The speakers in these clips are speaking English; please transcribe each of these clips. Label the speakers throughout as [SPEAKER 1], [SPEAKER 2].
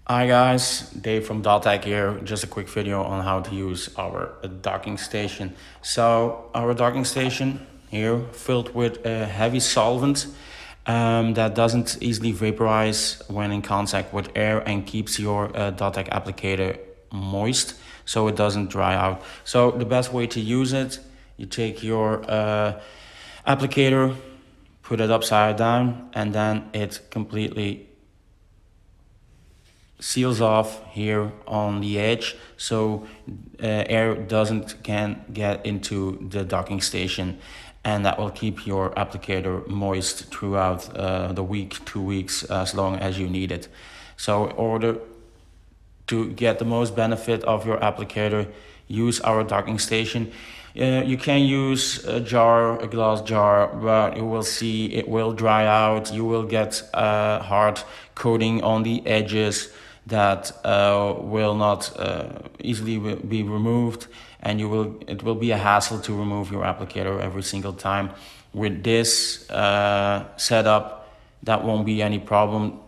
[SPEAKER 1] Hi guys, Dave from Dottac here. Just a quick video on how to use our docking station. So our docking station here filled with a heavy solvent that doesn't easily vaporize when in contact with air and keeps your Dottac applicator moist so it doesn't dry out. So the best way to use it, you take your applicator, put it upside down, and then it completely seals off here on the edge so air can get into the docking station, and that will keep your applicator moist throughout the week, 2 weeks, as long as you need it. So in order to get the most benefit of your applicator, use our docking station. You can use a glass jar, but you will see it will dry out. You will get hard coating on the edges that will not easily be removed, and it will be a hassle to remove your applicator every single time. With this setup, that won't be any problem.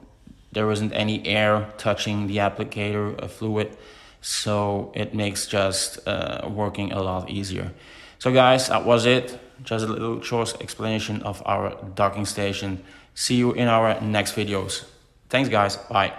[SPEAKER 1] There isn't any air touching the applicator fluid, so it makes just working a lot easier. So guys, that was it. Just a little short explanation of our docking station. See you in our next videos. Thanks guys, bye.